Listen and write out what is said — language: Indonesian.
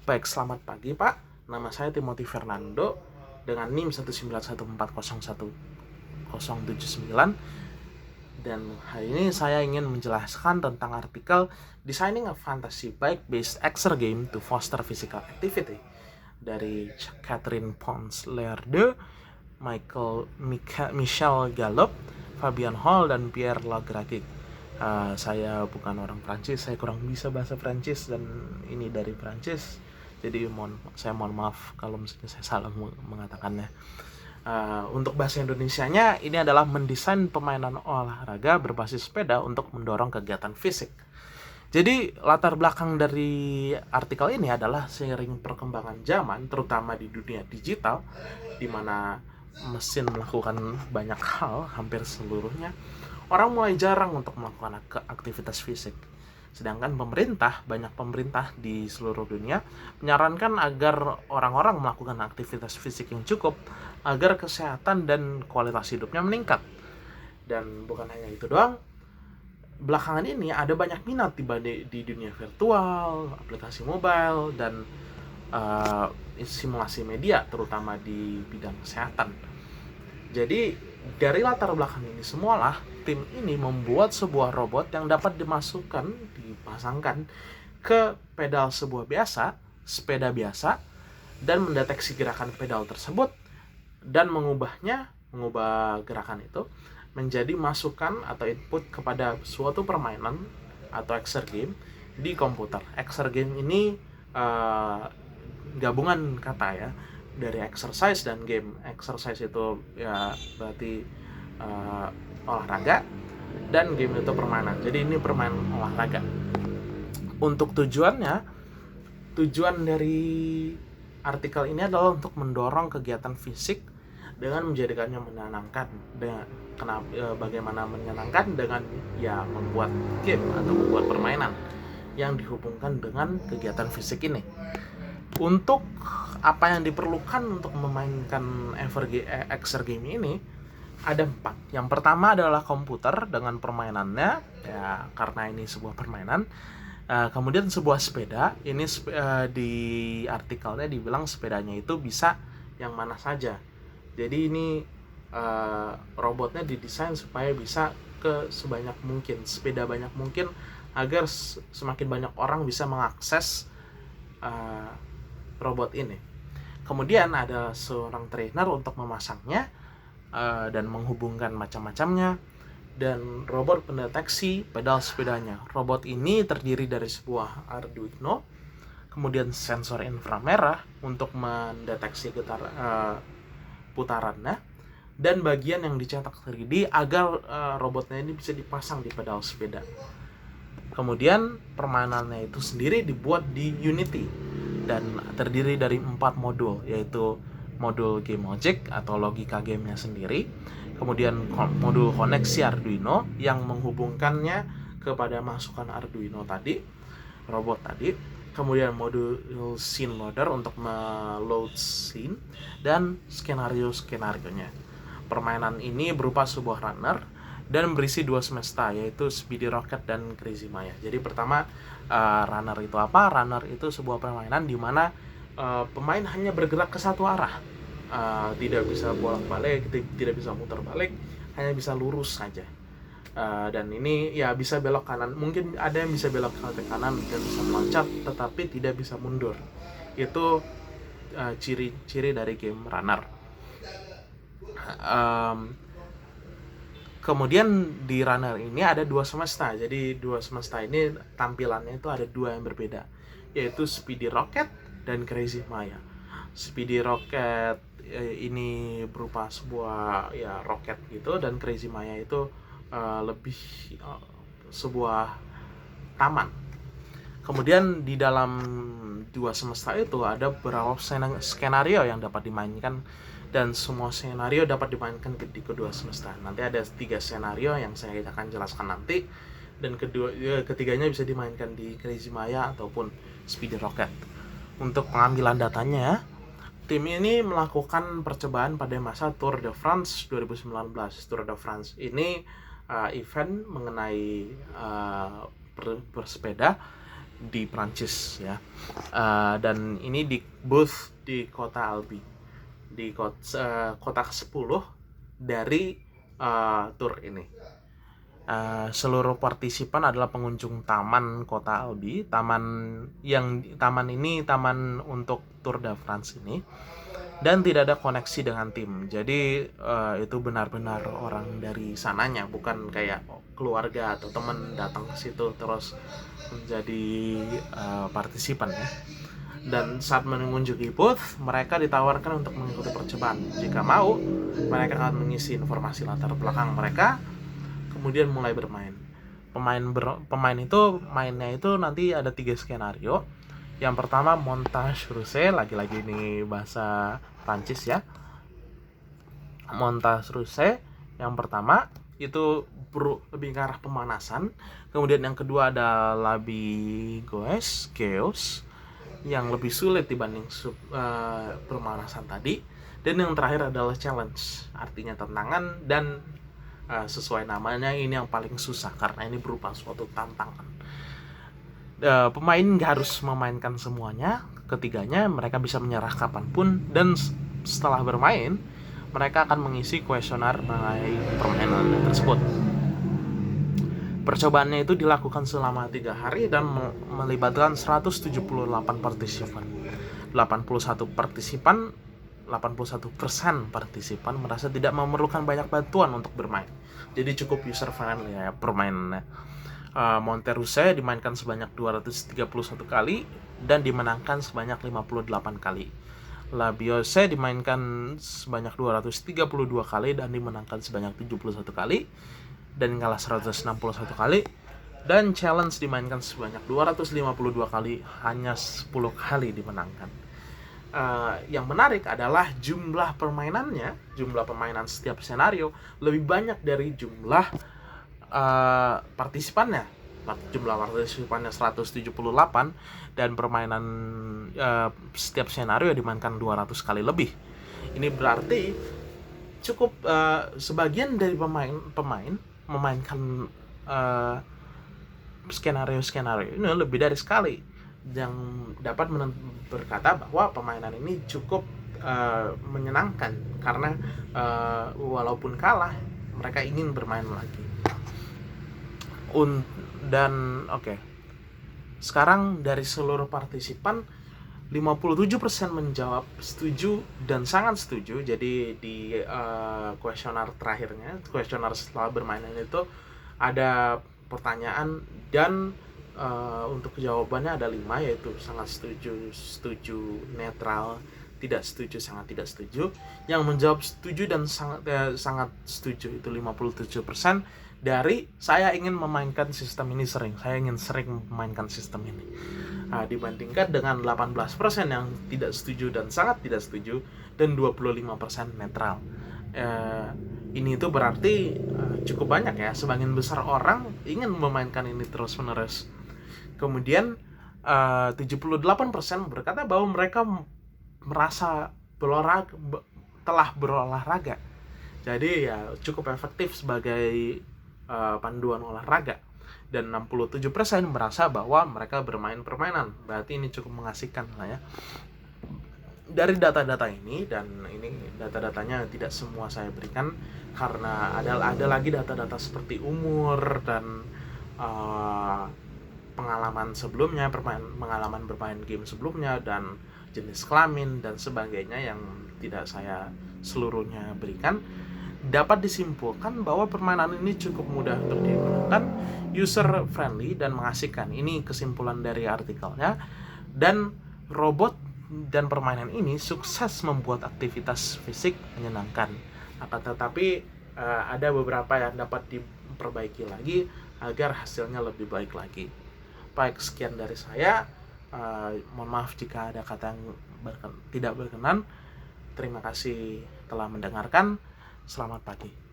Baik, selamat pagi Pak. Nama saya Timothy Fernando dengan NIM 191401079, dan hari ini saya ingin menjelaskan tentang artikel Designing a Fantasy Bike-Based Exergame to Foster Physical Activity dari Catherine Pons-Lerde, Michel Galop, Fabian Hall, dan Pierre Lagrague. Saya bukan orang Prancis, saya kurang bisa bahasa Prancis dan ini dari Prancis, jadi saya mohon maaf kalau misalnya saya salah mengatakannya. Untuk bahasa Indonesianya, ini adalah mendesain permainan olahraga berbasis sepeda untuk mendorong kegiatan fisik. Jadi latar belakang dari artikel ini adalah seiring perkembangan zaman, terutama di dunia digital, di mana mesin melakukan banyak hal, hampir seluruhnya, orang mulai jarang untuk melakukan aktivitas fisik. Sedangkan banyak pemerintah di seluruh dunia menyarankan agar orang-orang melakukan aktivitas fisik yang cukup agar kesehatan dan kualitas hidupnya meningkat. Dan bukan hanya itu doang, belakangan ini ada banyak minat di dunia virtual, aplikasi mobile, dan simulasi media, terutama di bidang kesehatan. Jadi dari latar belakang ini semualah, tim ini membuat sebuah robot yang dapat dipasangkan ke pedal sepeda biasa, dan mendeteksi gerakan pedal tersebut dan mengubah gerakan itu menjadi masukan atau input kepada suatu permainan atau exergame di komputer. Exergame ini gabungan kata ya dari exercise dan game. Exercise itu ya berarti olahraga, dan game itu permainan. Jadi ini permainan olahraga. Untuk tujuan dari artikel ini adalah untuk mendorong kegiatan fisik dengan menjadikannya menyenangkan. Bagaimana menyenangkan dengan ya membuat game atau membuat permainan yang dihubungkan dengan kegiatan fisik ini. Untuk apa yang diperlukan untuk memainkan exergame ini ada 4. Yang pertama adalah komputer dengan permainannya, ya karena ini sebuah permainan. Kemudian sebuah sepeda, ini di artikelnya dibilang sepedanya itu bisa yang mana saja. Jadi ini robotnya didesain supaya bisa ke sebanyak mungkin, sepeda banyak mungkin, agar semakin banyak orang bisa mengakses robot ini. Kemudian ada seorang trainer untuk memasangnya dan menghubungkan macam-macamnya, dan robot pendeteksi pedal sepedanya. Robot ini terdiri dari sebuah Arduino, kemudian sensor inframerah untuk mendeteksi putarannya, dan bagian yang dicetak 3D agar robotnya ini bisa dipasang di pedal sepeda. Kemudian permainannya itu sendiri dibuat di Unity dan terdiri dari 4 modul, yaitu modul game logic atau logika gamenya sendiri, kemudian modul koneksi Arduino yang menghubungkannya kepada masukan Arduino tadi, robot tadi, kemudian modul scene loader untuk meload scene, dan skenario-skenarionya. Permainan ini berupa sebuah runner dan berisi 2 semesta, yaitu Speedy Rocket dan Crazy Maya. Jadi pertama, runner itu apa? Runner itu sebuah permainan di mana pemain hanya bergerak ke satu arah, tidak bisa bolak-balik, tidak bisa muter balik, hanya bisa lurus saja. Dan ini ya bisa belok kanan, mungkin ada yang bisa belok ke kanan dan bisa meloncat, tetapi tidak bisa mundur. Itu ciri-ciri dari game runner. Kemudian di runner ini ada 2 semesta. Jadi 2 semesta ini tampilannya itu ada 2 yang berbeda, yaitu Speedy Rocket dan Crazy Maya. Speedy Rocket ini berupa sebuah ya roket gitu, dan Crazy Maya itu lebih sebuah taman. Kemudian di dalam 2 semesta itu ada beberapa skenario yang dapat dimainkan, dan semua skenario dapat dimainkan di kedua semesta. Nanti ada 3 skenario yang saya akan jelaskan nanti, dan ketiganya bisa dimainkan di Crazy Maya ataupun Speedy Rocket. Untuk pengambilan datanya, tim ini melakukan percobaan pada masa Tour de France 2019. Tour de France ini event mengenai bersepeda di Prancis ya. Dan ini di booth di kota Albi, di kota ke-10 dari tour ini. Seluruh partisipan adalah pengunjung taman kota Albi. Taman ini taman untuk Tour de France ini, dan tidak ada koneksi dengan tim. Jadi itu benar-benar orang dari sananya, bukan kayak keluarga atau teman datang ke situ terus menjadi partisipan ya. Dan saat mengunjungi booth, mereka ditawarkan untuk mengikuti percobaan. Jika mau, mereka akan mengisi informasi latar belakang mereka, kemudian mulai bermain. Pemain itu mainnya itu nanti ada 3 skenario. Yang pertama montage russe, lagi-lagi ini bahasa Prancis ya. Montage russe yang pertama itu lebih ke arah pemanasan. Kemudian yang kedua ada labi geos yang lebih sulit dibanding pemanasan tadi. Dan yang terakhir adalah challenge, artinya tantangan, dan sesuai namanya ini yang paling susah karena ini berupa suatu tantangan. Pemain nggak harus memainkan semuanya, ketiganya mereka bisa menyerah kapanpun, dan setelah bermain mereka akan mengisi kuesioner mengenai permainan tersebut. Percobaannya itu dilakukan selama 3 hari dan melibatkan 178 partisipan. 81% partisipan merasa tidak memerlukan banyak bantuan untuk bermain. Jadi cukup user friendly ya permainannya. Montage russe dimainkan sebanyak 231 kali dan dimenangkan sebanyak 58 kali. Labiose dimainkan sebanyak 232 kali dan dimenangkan sebanyak 71 kali dan kalah 161 kali. Dan challenge dimainkan sebanyak 252 kali, hanya 10 kali dimenangkan. Yang menarik adalah jumlah permainan setiap senario lebih banyak dari jumlah partisipannya. Jumlah partisipannya 178 dan permainan setiap senario dimainkan 200 kali lebih. Ini berarti cukup sebagian dari pemain memainkan skenario ini lebih dari sekali, yang dapat berkata bahwa permainan ini cukup menyenangkan karena walaupun kalah mereka ingin bermain lagi. Dan sekarang dari seluruh partisipan 57% menjawab setuju dan sangat setuju. Jadi di kuesioner terakhirnya, kuesioner setelah bermain itu ada pertanyaan, dan untuk jawabannya ada 5, yaitu sangat setuju, netral, tidak setuju, sangat tidak setuju. Yang menjawab setuju dan sangat setuju itu 57%. Dari saya ingin memainkan sistem ini saya ingin sering memainkan sistem ini, dibandingkan dengan 18% yang tidak setuju dan sangat tidak setuju, dan 25% netral. Ini itu berarti cukup banyak ya, sebagian besar orang ingin memainkan ini terus menerus. Kemudian 78% berkata bahwa mereka merasa telah berolahraga, jadi ya cukup efektif sebagai panduan olahraga. Dan 67% merasa bahwa mereka bermain permainan, berarti ini cukup mengasihkan lah ya. Dari data-data ini, dan ini data-datanya tidak semua saya berikan karena ada lagi data-data seperti umur dan pengalaman sebelumnya, pengalaman bermain game sebelumnya, dan jenis kelamin dan sebagainya yang tidak saya seluruhnya berikan. Dapat disimpulkan bahwa permainan ini cukup mudah untuk digunakan, user friendly dan mengasihkan. Ini kesimpulan dari artikelnya. Dan robot dan permainan ini sukses membuat aktivitas fisik menyenangkan. Akan tetapi ada beberapa yang dapat diperbaiki lagi agar hasilnya lebih baik lagi. Baik, sekian dari saya. Mohon maaf jika ada kata yang tidak berkenan. Terima kasih telah mendengarkan. Selamat pagi.